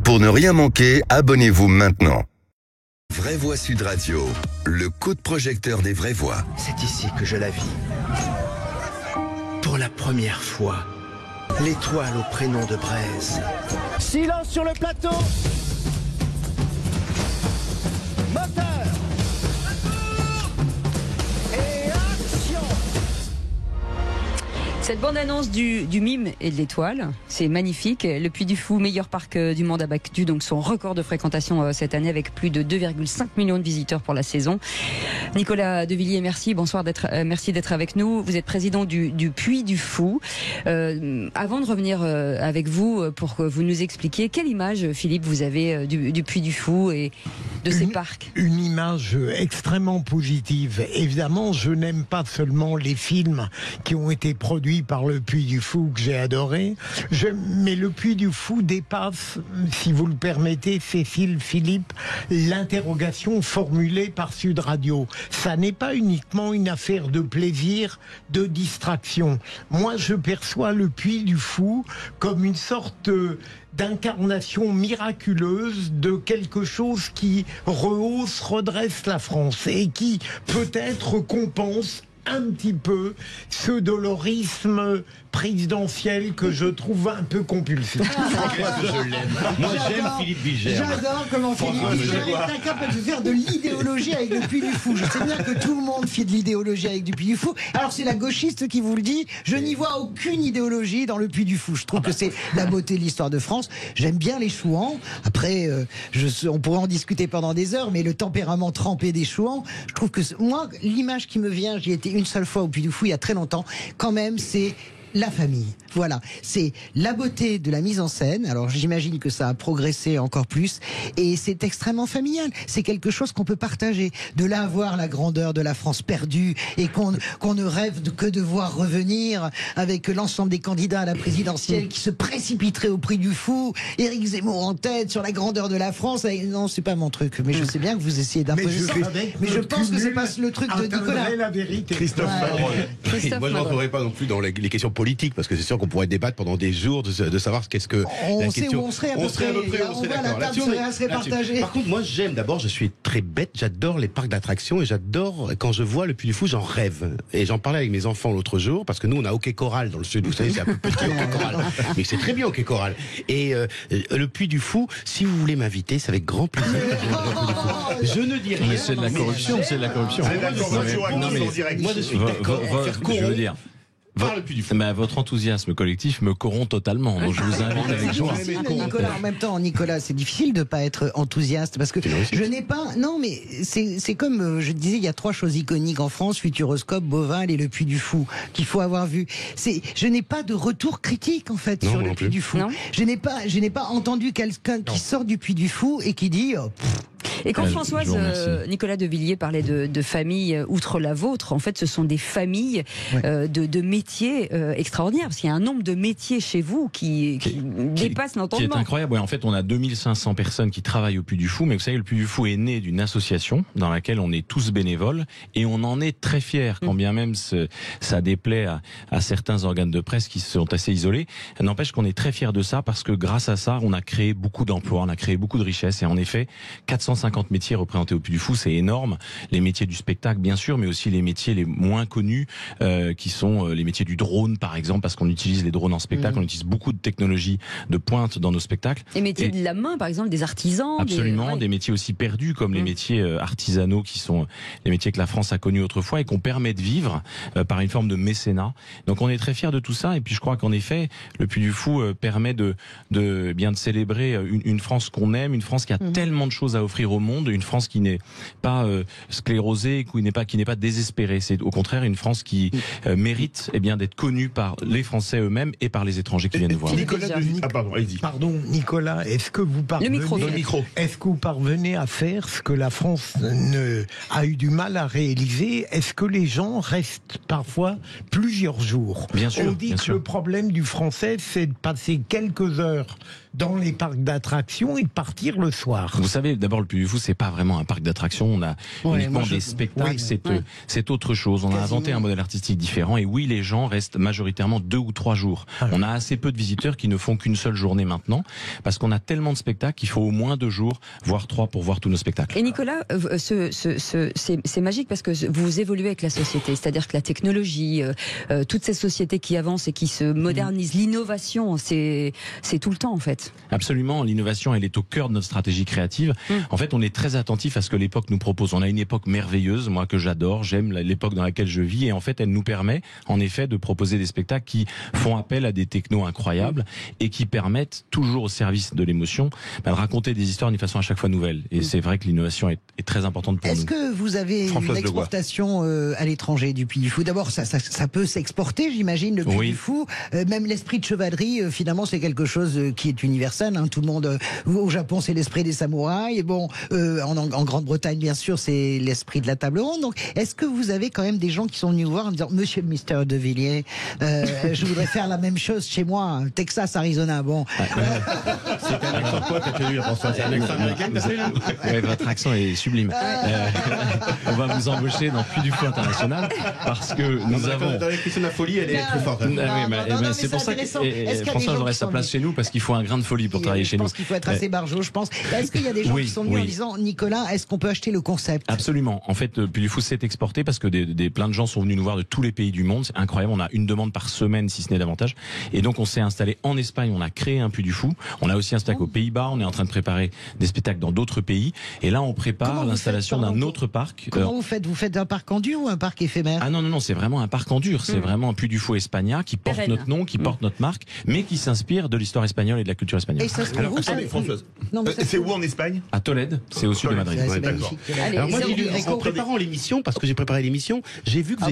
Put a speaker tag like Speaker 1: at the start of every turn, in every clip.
Speaker 1: Pour ne rien manquer, abonnez-vous maintenant. Vraie Voix Sud Radio, le coup de projecteur des vraies voix.
Speaker 2: C'est ici que je la vis. Pour la première fois, l'étoile au prénom de Braise. Silence sur le plateau. Moteur. Et action.
Speaker 3: Cette bande-annonce du Mime et de l'Étoile, c'est magnifique. Le Puy du Fou, meilleur parc du monde, a battu donc son record de fréquentation cette année avec plus de 2,5 millions de visiteurs pour la saison. Nicolas Devilliers, merci. Bonsoir, merci d'être avec nous. Vous êtes président du Puy du Fou. Avant de revenir avec vous pour que vous nous expliquiez quelle image, Philippe, vous avez du Puy du Fou et de ces parcs.
Speaker 4: Une image extrêmement positive. Évidemment, je n'aime pas seulement les films qui ont été produits par le Puy du Fou que j'ai adoré, mais le Puy du Fou dépasse, si vous le permettez, Cécile, Philippe, l'interrogation formulée par Sud Radio. Ça n'est pas uniquement une affaire de plaisir, de distraction. Moi, je perçois le Puy du Fou comme une sorte d'incarnation miraculeuse de quelque chose qui rehausse, redresse la France et qui peut-être compense un petit peu ce dolorisme présidentiel que je trouve un peu compulsif.
Speaker 5: Je l'aime. Moi j'aime Philippe Bilger.
Speaker 6: J'adore comment Philippe Bilger est incapable de faire de l'idéologie avec le Puy du Fou. Je sais bien que tout le monde fait de l'idéologie avec du Puy du Fou. Alors c'est la gauchiste qui vous le dit. Je n'y vois aucune idéologie dans le Puy du Fou. Je trouve que c'est la beauté de l'histoire de France. J'aime bien les chouans. Après, on pourrait en discuter pendant des heures, mais le tempérament trempé des chouans, je trouve que moi, l'image qui me vient, j'y étais une seule fois au Puy du Fou il y a très longtemps, quand même, c'est la famille. Voilà, c'est la beauté de la mise en scène. Alors j'imagine que ça a progressé encore plus et c'est extrêmement familial. C'est quelque chose qu'on peut partager. De là à voir la grandeur de la France perdue et qu'on ne rêve que de voir revenir avec l'ensemble des candidats à la présidentielle qui se précipiteraient au Puy du Fou, Éric Zemmour en tête sur la grandeur de la France. Non, c'est pas mon truc. Mais je sais bien que vous essayez d'imposer ça. Mais je pense que c'est pas le truc de Nicolas.
Speaker 4: La vérité.
Speaker 5: Christophe Madrone. Moi je ne rentrerai pas non plus dans les questions politiques parce que c'est sûr qu'on pourrait débattre pendant des jours de savoir qu'est-ce que
Speaker 6: on sait où on serait à peu près. On voit la table serait partagée.
Speaker 5: Par contre, moi j'aime, d'abord je suis très bête, j'adore les parcs d'attractions et j'adore quand je vois le Puy du Fou, j'en rêve. Et j'en parlais avec mes enfants l'autre jour parce que nous on a Hockey Coral dans le sud, vous savez c'est un peu petit Hockey Coral, mais c'est très bien Hockey Coral. Et le Puy du Fou, si vous voulez m'inviter, c'est avec grand plaisir que je viendrai au Puy du Fou. Je ne dis rien.
Speaker 7: Mais c'est de la corruption, c'est de la corruption.
Speaker 5: Moi je suis d'accord.
Speaker 7: Je veux dire. Mais votre enthousiasme collectif me corrompt totalement. Donc je vous invite avec joie.
Speaker 6: Nicolas, en même temps, Nicolas, c'est difficile de pas être enthousiaste parce que je n'ai pas. Non, mais c'est comme je disais, il y a 3 choses iconiques en France: Futuroscope, Beauval et le Puy du Fou qu'il faut avoir vu. Je n'ai pas de retour critique en fait sur le Puy du Fou. Je n'ai pas entendu quelqu'un qui sort du Puy du Fou et qui dit.
Speaker 3: Et quand Françoise Nicolas Devilliers parlait de familles outre la vôtre, en fait, ce sont des familles de métiers extraordinaires, parce qu'il y a un nombre de métiers chez vous qui dépasse l'entendement.
Speaker 7: Qui est incroyable. Ouais, en fait, on a 2500 personnes qui travaillent au Puy du Fou, mais vous savez, le Puy du Fou est né d'une association dans laquelle on est tous bénévoles, et on en est très fiers, quand bien même ça déplaît à certains organes de presse qui sont assez isolés. N'empêche qu'on est très fiers de ça, parce que grâce à ça, on a créé beaucoup d'emplois, on a créé beaucoup de richesses, et en effet, 450 métiers représentés au Puy du Fou, c'est énorme. Les métiers du spectacle, bien sûr, mais aussi les métiers les moins connus, qui sont les métiers du drone, par exemple, parce qu'on utilise les drones en spectacle, on utilise beaucoup de technologies de pointe dans nos spectacles.
Speaker 3: Les métiers de la main, par exemple, des artisans.
Speaker 7: Absolument, des métiers aussi perdus, comme les métiers artisanaux, qui sont les métiers que la France a connus autrefois et qu'on permet de vivre par une forme de mécénat. Donc on est très fiers de tout ça, et puis je crois qu'en effet, le Puy du Fou permet de célébrer une France qu'on aime, une France qui a tellement de choses à offrir au monde, une France qui n'est pas sclérosée, qui n'est pas désespérée. C'est au contraire une France qui mérite d'être connue par les Français eux-mêmes et par les étrangers qui viennent nous voir.
Speaker 4: Pardon, Nicolas, est-ce que vous parvenez, est-ce que vous parvenez à faire ce que la France a eu du mal à réaliser? Est-ce que les gens restent parfois plusieurs jours?
Speaker 7: Bien sûr.
Speaker 4: On dit que le problème du Français, c'est de passer quelques heures dans les parcs d'attractions et de partir le soir.
Speaker 7: Vous savez, d'abord, le Puy du Fou, c'est pas vraiment un parc d'attractions. On a uniquement des spectacles. C'est autre chose. On a inventé un modèle artistique différent. Et oui, les gens restent majoritairement 2 ou 3 jours. On a assez peu de visiteurs qui ne font qu'une seule journée maintenant, parce qu'on a tellement de spectacles qu'il faut au moins 2 jours, voire 3 pour voir tous nos spectacles.
Speaker 3: Et Nicolas, c'est magique parce que vous évoluez avec la société. C'est-à-dire que la technologie, toutes ces sociétés qui avancent et qui se modernisent, l'innovation, c'est tout le temps en fait.
Speaker 7: Absolument, l'innovation, elle est au cœur de notre stratégie créative. En fait, on est très attentif à ce que l'époque nous propose. On a une époque merveilleuse, moi que j'adore, j'aime l'époque dans laquelle je vis, et en fait, elle nous permet, en effet, de proposer des spectacles qui font appel à des technos incroyables et qui permettent, toujours au service de l'émotion, de raconter des histoires d'une façon à chaque fois nouvelle. Et c'est vrai que l'innovation est très importante pour nous.
Speaker 6: Est-ce que vous avez une exportation à l'étranger du Puy du Fou? D'abord, ça peut s'exporter, j'imagine, le Puy du Fou. Même l'esprit de chevalerie, finalement, c'est quelque chose qui est universel. Hein. Tout le monde, au Japon, c'est l'esprit des samouraïs. Et bon, en Grande-Bretagne, bien sûr, c'est l'esprit de la table ronde. Donc, est-ce que vous avez quand même des gens qui sont venus vous voir en disant, Monsieur le Mister de Villiers, je voudrais faire la même chose chez moi, Texas, Arizona. Bon.
Speaker 5: C'est un accent quoi t'as tenu avant ça? C'est un accent américain que t'as là?
Speaker 7: Ouais, votre accent est sublime. On va vous embaucher dans Puy du Fou International parce que nous avons.
Speaker 5: Dans la question de la folie, elle est très forte.
Speaker 7: C'est pour ça que François aurait sa place chez nous parce qu'il faut un grain de folie pour travailler chez nous.
Speaker 6: Je pense qu'il faut être assez barjot, je pense. Est-ce qu'il y a des gens qui sont venus en disant, Nicolas, est-ce qu'on peut acheter le concept?
Speaker 7: Absolument. En fait, Puy du Fou s'est exporté parce que plein de gens sont venus nous voir de tous les pays du monde. C'est incroyable. On a une demande par semaine, si ce n'est davantage. Et donc, on s'est installé en Espagne. On a créé un Puy du Fou. On a aussi un spectacle aux Pays-Bas. On est en train de préparer des spectacles dans d'autres pays. Et là, on prépare l'installation d'un autre parc.
Speaker 6: Comment vous faites? Vous faites un parc en dur ou un parc éphémère?
Speaker 7: Ah non, c'est vraiment un parc en dur. C'est vraiment un Puy du Fou Espagna qui porte notre nom, qui porte notre marque, mais qui s'inspire de l'histoire espagnole et de la culture espagnole.
Speaker 6: Et ça se trouve
Speaker 8: Françoise, c'est où en Espagne?
Speaker 7: À Tolède, c'est au sud de Madrid.
Speaker 8: D'accord.
Speaker 5: Alors moi, en préparant l'émission, parce que j'ai préparé l'émission, j'ai vu que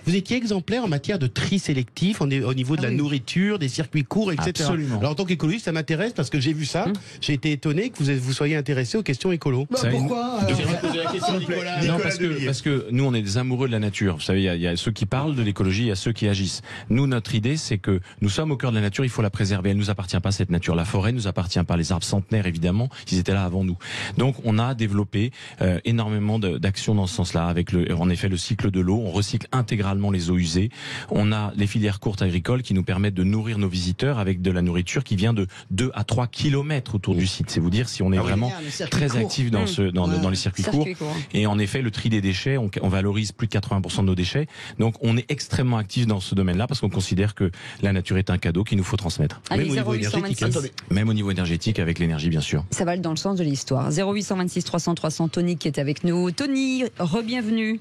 Speaker 5: vous étiez exemplaire en matière de tri sélectif, au niveau de la nourriture, des circuits courts, etc.
Speaker 7: Absolument.
Speaker 5: Alors en tant qu'écologiste, ça m'intéresse parce que j'ai vu ça. J'ai été étonné que vous soyez intéressé aux questions écolo.
Speaker 6: Pourquoi
Speaker 5: poser la question, Nicolas.
Speaker 7: Non, parce que nous, on est des amoureux de la nature. Vous savez, il y a ceux qui parlent de l'écologie, il y a ceux qui agissent. Nous, notre idée, c'est que nous sommes au cœur de la nature, il faut la préserver. Elle nous appartient pas, cette nature. La forêt nous appartient pas. Les arbres centenaires, évidemment, ils étaient là avant nous. Donc, on a développé énormément d'actions dans ce sens-là, avec en effet le cycle de l'eau. On recycle intégralement les eaux usées. On a les filières courtes agricoles qui nous permettent de nourrir nos visiteurs avec de la nourriture qui vient de 2 à 3 kilomètres autour du site. C'est vous dire si on est vraiment très actif dans les circuits courts. Et en effet, le tri des déchets, on valorise plus de 80% de nos déchets. Donc, on est extrêmement actif dans ce domaine-là parce qu'on considère que la nature est un cadeau qu'il nous faut transmettre.
Speaker 3: Allez,
Speaker 7: même au niveau énergétique. Même au niveau énergétique avec l'énergie, bien sûr.
Speaker 3: Ça va dans le sens de l'histoire. 0826 300 300, Tony qui est avec nous. Tony, re-bienvenue.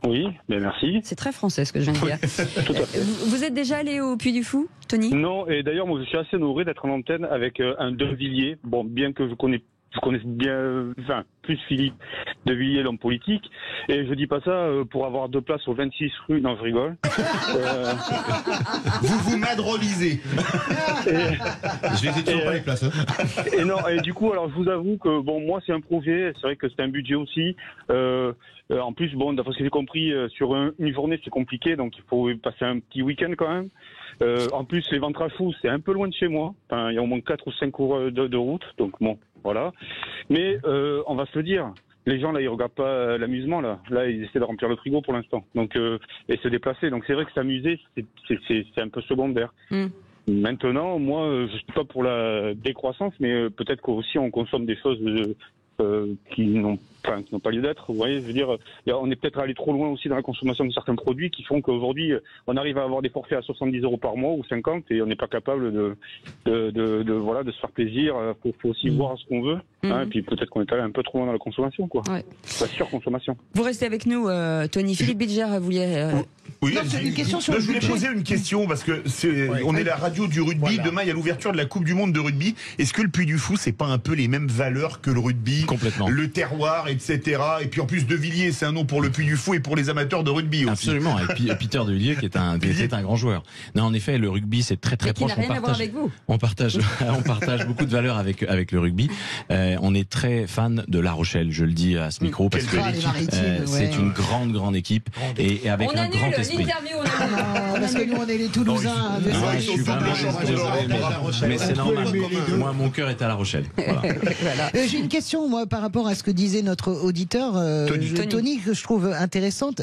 Speaker 9: Oui, merci.
Speaker 3: C'est très français ce que je viens de dire.
Speaker 9: Tout à fait.
Speaker 3: Vous êtes déjà allé au Puy du Fou, Tony?
Speaker 9: Non, et d'ailleurs, moi je suis assez honoré d'être en antenne avec un De Villiers. Bon, bien que je connais bien, plus Philippe De Villiers, l'homme politique. Et je dis pas ça pour avoir 2 places au 26 rue. Non, je rigole.
Speaker 8: Vous madrolisez.
Speaker 5: Je les ai toujours pas les places.
Speaker 9: Et du coup, alors je vous avoue que moi c'est un projet. C'est vrai que c'est un budget aussi. En plus, d'après ce que j'ai compris, sur une journée c'est compliqué, donc il faut passer un petit week-end quand même. En plus, les ventres à fous, c'est un peu loin de chez moi. Enfin, il y a au moins 4 ou 5 cours de route, donc bon, voilà. Mais on va se le dire, les gens là, ils regardent pas l'amusement là. Là, ils essaient de remplir le frigo pour l'instant, donc et se déplacer. Donc c'est vrai que s'amuser, c'est un peu secondaire. Maintenant, moi, je suis pas pour la décroissance, mais peut-être qu'aussi on consomme des choses qui n'ont pas lieu d'être. Vous voyez, je veux dire, on est peut-être allé trop loin aussi dans la consommation de certains produits qui font qu'aujourd'hui, on arrive à avoir des forfaits à 70 € par mois ou 50 et on n'est pas capable de se faire plaisir. Faut aussi voir ce qu'on veut. Et puis peut-être qu'on est allé un peu trop loin dans la consommation, quoi. Ouais. La surconsommation.
Speaker 3: Vous restez avec nous, Tony. Philippe Bilger voulait.
Speaker 8: Oui, une question sur je voulais poser une question parce que on est la radio du rugby. Voilà. Demain, il y a l'ouverture de la Coupe du Monde de rugby. Est-ce que le Puy du Fou, c'est pas un peu les mêmes valeurs que le rugby?
Speaker 7: Complètement.
Speaker 8: Le terroir, etc. Et puis en plus, De Villiers, c'est un nom pour le Puy du Fou et pour les amateurs de rugby aussi.
Speaker 7: Absolument. Et puis Peter De Villiers, qui est un grand joueur. Non, en effet, le rugby, c'est très proche.
Speaker 3: Qui n'a rien à voir avec vous.
Speaker 7: On partage beaucoup de valeurs avec le rugby. On est très fan de La Rochelle, je le dis à ce micro, parce que c'est une grande équipe et avec un grand esprit.
Speaker 6: Parce que nous, on est les Toulousains.
Speaker 7: Je suis vraiment désolé, mais c'est normal. Moi, mon cœur est à La Rochelle. Voilà.
Speaker 6: J'ai une question, moi, par rapport à ce que disait notre auditeur Tony, que je trouve intéressante.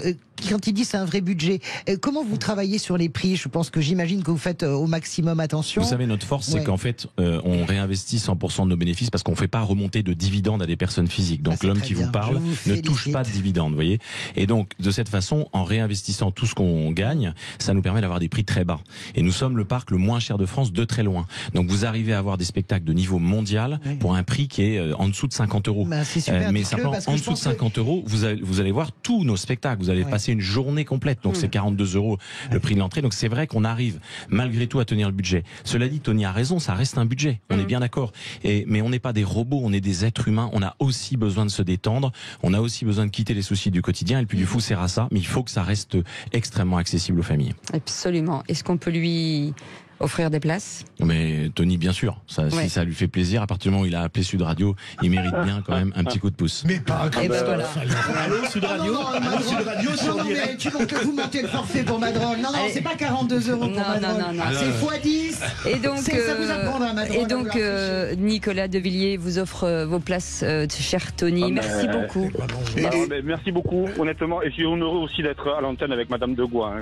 Speaker 6: Quand il dit c'est un vrai budget, comment vous travaillez sur les prix? Je pense que j'imagine que vous faites au maximum attention.
Speaker 7: Vous savez, notre force, c'est qu'en fait, on réinvestit 100% de nos bénéfices parce qu'on ne fait pas remonter de dividendes à des personnes physiques. Donc l'homme qui vous parle ne touche pas de dividendes, vous voyez. Et donc, de cette façon, en réinvestissant tout ce qu'on gagne, ça nous permet d'avoir des prix très bas. Et nous sommes le parc le moins cher de France de très loin. Donc vous arrivez à avoir des spectacles de niveau mondial pour un prix qui est en dessous de 50 €. Mais simplement, en dessous de 50 €, vous allez voir tous nos spectacles. Vous allez passer une journée complète. Donc c'est 42 € le prix de l'entrée. Donc c'est vrai qu'on arrive malgré tout à tenir le budget. Cela dit, Tony a raison, ça reste un budget. On est bien d'accord. Mais on n'est pas des robots, on est des êtres humains. On a aussi besoin de se détendre. On a aussi besoin de quitter les soucis du quotidien. Et le Puy du Fou sert à ça. Mais il faut que ça reste extrêmement accessible aux familles.
Speaker 3: Absolument. Est-ce qu'on peut lui offrir des places?
Speaker 7: Mais Tony, bien sûr, si ça lui fait plaisir, à partir du moment où il a appelé Sud Radio, il mérite bien quand même un petit coup de pouce.
Speaker 4: Mais pas comme ça.
Speaker 5: Allô, Sud Radio? Allô, Sud Radio,
Speaker 6: non, mais tu montes que vous montez le forfait pour Madrol. Non, c'est pas 42 € pour Madrol. C'est x10.
Speaker 3: Et donc,
Speaker 6: ça vous apprendra, Madrol.
Speaker 3: Et donc, Nicolas Devilliers vous offre vos places, cher Tony. Merci beaucoup.
Speaker 9: Merci beaucoup, honnêtement. Et je suis honoré aussi d'être à l'antenne avec Madame Degois.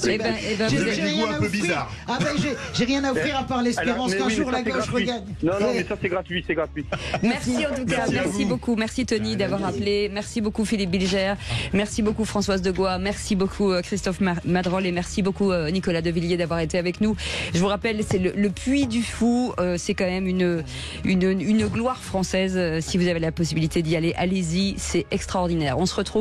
Speaker 6: J'ai rien à offrir. Ah ben j'ai rien à offrir à part l'espérance qu'un jour la gauche regagne.
Speaker 9: Non, mais ça c'est gratuit, c'est gratuit.
Speaker 3: Merci en tout cas, merci beaucoup. Merci Tony d'avoir appelé. Merci beaucoup Philippe Bilger. Merci beaucoup Françoise Degois. Merci beaucoup Christophe Madrol et merci beaucoup Nicolas Devilliers d'avoir été avec nous. Je vous rappelle, c'est le Puy du Fou. C'est quand même une gloire française. Si vous avez la possibilité d'y aller, allez-y. C'est extraordinaire. On se retrouve